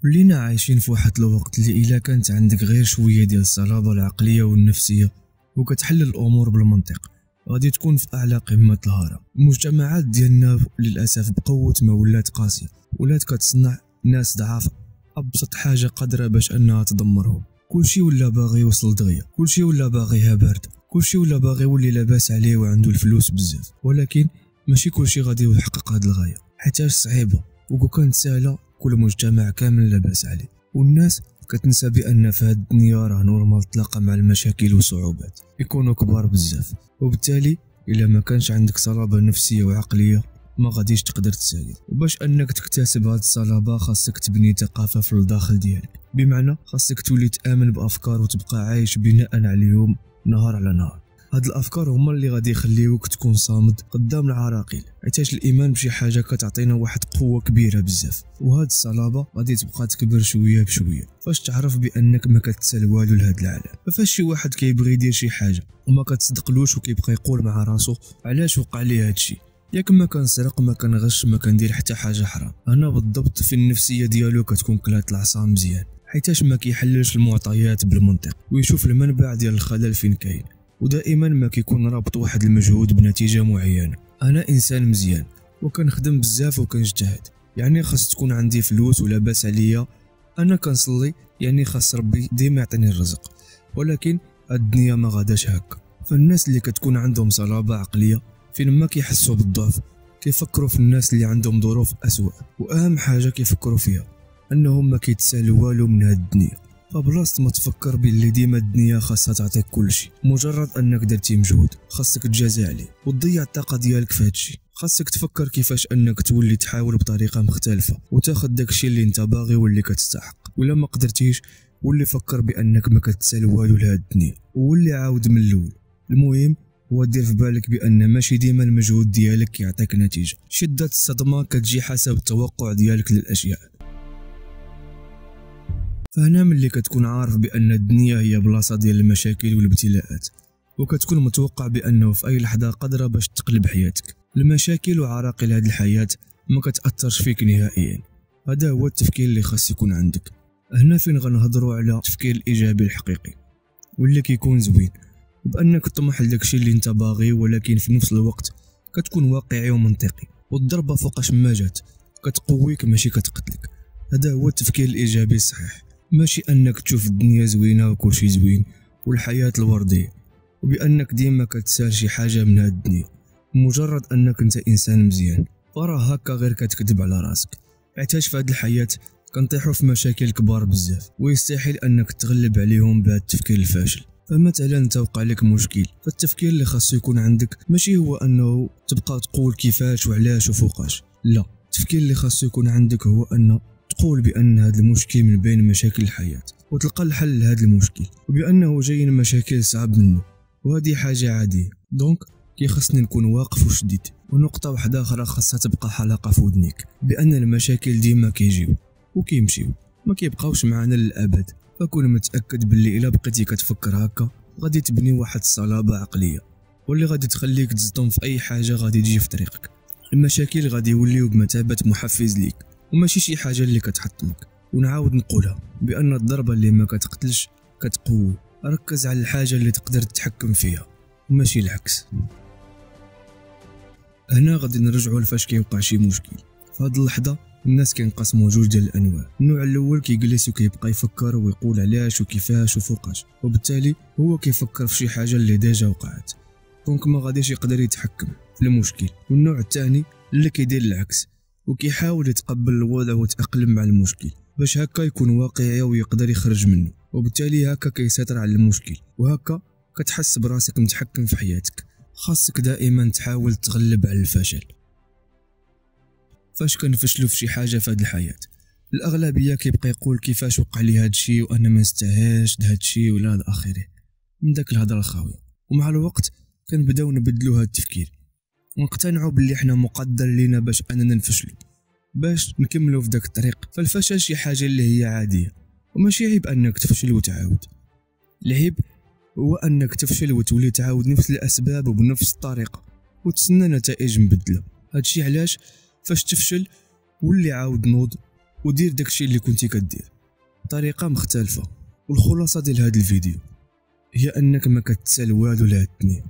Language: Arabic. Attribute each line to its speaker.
Speaker 1: ولينا عايشين في واحد الوقت اللي الا كانت عندك غير شويه ديال الصلابه العقليه والنفسيه وكتحل الامور بالمنطق غادي تكون في اعلى قمه الهرم. المجتمعات ديالنا للاسف بقوه ما ولات قاسيه، ولات كتصنع ناس ضعاف ابسط حاجه قادره باش انها تدمرهم. كلشي ولا باغي يوصل دغيا، كلشي ولا باغيها بارده، كلشي ولا باغي يولي لاباس عليه وعنده الفلوس بزاف. ولكن ماشي كلشي غادي يحقق هاد الغايه حيتاش صعيبه، وكون كانت سهله كل مجتمع كامل لاباس عليه. والناس كتنسى بان في هاد الدنيا راه نورمال تلاقى مع المشاكل والصعوبات يكونوا كبار بزاف، وبالتالي الا ما كانش عندك صلابه نفسيه وعقليه ما غاديش تقدر تسالي. وباش انك تكتسب هاد الصلابه خاصك تبني ثقافه في الداخل ديالك، بمعنى خاصك تولي تامن بافكار وتبقى عايش بناء عليهم نهار على نهار. هاد الافكار هما اللي غادي يخليوك تكون صامد قدام العراقيل، حيتاش الايمان بشي حاجه كتعطينا واحد قوه كبيره بزاف. وهاد الصلابه غادي تبقى تكبر شويه بشويه فاش تعرف بانك ما كتسال والو لهاد العالم. فاش شي واحد كيبغي يدير شي حاجه وما كتصدقلوش وكيبقى يقول مع راسو علاش وقع لي هادشي، ياك ما كنسرق ما كنغش ما كندير حتى حاجه حرام، هنا بالضبط في النفسيه ديالو كتكون كلات العصا مزيان، حيتاش ما كيحللش المعطيات بالمنطق ويشوف المنبع ديال الخلل فين كاين، ودائما ما كيكون رابط واحد المجهود بنتيجه معينه. انا انسان مزيان وكنخدم بزاف وكنجتهد، يعني خاص تكون عندي فلوس ولاباس عليا. انا كنصلي، يعني خاص ربي ديما يعطيني الرزق. ولكن الدنيا ما غاداش هكا. فالناس اللي كتكون عندهم صلابه عقليه فين ما كيحسوا بالضعف كيفكروا في الناس اللي عندهم ظروف اسوأ، واهم حاجه كيفكروا فيها انهم ما كيتسالوا والو من هاد الدنيا. فبلاصة ما تفكر باللي ديما الدنيا خاصها تعطيك كلشي، مجرد انك درتي مجهود خاصك تجازي عليه وتضيع الطاقه ديالك في هادشي. خاصك تفكر كيفاش انك تولي تحاول بطريقه مختلفه وتاخد داكشي اللي انت باغي واللي كتستحق. ولا ما قدرتيش ولي فكر بانك ما كتسال والو لهاد الدنيا وولي عاود من الاول. المهم هو دير في بالك بان ماشي ديما المجهود ديالك كيعطيك نتيجه، شده الصدمه كتجي حسب التوقع ديالك للاشياء. فهنا ملي كتكون عارف بان الدنيا هي بلاصه ديال المشاكل والابتلاءات، وكتكون متوقع بانه في اي لحظه قادره باش تقلب حياتك. المشاكل وعراقل هذه الحياه ما كتاثرش فيك نهائيا. هذا هو التفكير اللي خاص يكون عندك. هنا فين غنهضروا على التفكير الايجابي الحقيقي واللي كيكون زوين، بانك تطمح لداكشي اللي انت باغي، ولكن في نفس الوقت كتكون واقعي ومنطقي. والضربه فوقاش ما جات كتقويك ماشي كتقتلك. هذا هو التفكير الايجابي الصحيح، ماشي انك تشوف الدنيا زوينه وكلشي زوين والحياه الورديه وبانك ديما كتسال شي حاجه من هاد الدنيا مجرد انك انت انسان مزيان. وراه هكا غير كتكذب على راسك، حيتاش في هاد الحياه كنطيحوا في مشاكل كبار بزاف ويستحيل انك تغلب عليهم بهذا التفكير الفاشل. فمثلا انت وقع لك مشكل، فالتفكير اللي خاصو يكون عندك ماشي هو انه تبقى تقول كيفاش وعلاش وفوقاش، لا، التفكير اللي خاصو يكون عندك هو انه تقول بان هذا المشكل من بين مشاكل الحياه وتلقى الحل لهذا المشكل، وبانه جاي مشاكل صعب منه وهذه حاجه عاديه. دونك كيخصني نكون واقف وشديد. ونقطه واحده اخرى خاصها تبقى حلقه في ودنيك، بان المشاكل ديما كيجيو وكيمشيو ما كيبقاوش معنا للابد. فكون متاكد باللي الا بقيتي كتفكر هكا غادي تبني واحد الصلابه عقليه واللي غادي تخليك تصدم في اي حاجه غادي تجي في طريقك. المشاكل غادي يوليو بمثابه محفز ليك وماشي شي حاجه اللي كتحطمك. ونعاود نقولها بان الضربه اللي ما كتقتلش كتقوي. ركز على الحاجه اللي تقدر تتحكم فيها وماشي العكس. هنا غادي نرجعوا لفاش كيوقع شي مشكل. في هذه اللحظه الناس كينقسموا جوج ديال الانواع. النوع الاول كيجلس وكيبقى يفكر ويقول علاش وكيفاش وفوقاش، وبالتالي هو كيفكر في شي حاجه اللي ديجا وقعت، دونك ما غاديش يقدر يتحكم في المشكل. والنوع الثاني اللي كيدير العكس وكيحاول يتقبل الوضع ويتأقلم مع المشكل باش هكا يكون واقعي ويقدر يخرج منه، وبالتالي هكا كيسيطر على المشكل وهكا كتحس براسك متحكم في حياتك. خاصك دائما تحاول تغلب على الفشل. فاش كنفشلوا في شي حاجه في هذه الحياه الاغلبيه كيبقى يقول كيفاش وقع لي هذا الشيء وانا ما نستاهلش هذا الشيء ولا الى اخره من داك الهضره الخاويه. ومع الوقت كنبداو نبدلوا هذا التفكير ونقتنعوا باللي حنا مقدر لينا باش اننا نفشلوا باش نكملوا في داك الطريق. فالفشل شي حاجه اللي هي عاديه وماشي عيب انك تفشل وتعاود. العيب هو انك تفشل وتولي تعاود نفس الاسباب وبنفس الطريقه وتسنى نتائج مبدله. هادشي علاش فاش تفشل ولي عاود نوض ودير داكشي اللي كنتي كدير بطريقه مختلفه. والخلاصه ديال هذا الفيديو هي انك ما كتسال والو لهاد الدنيا.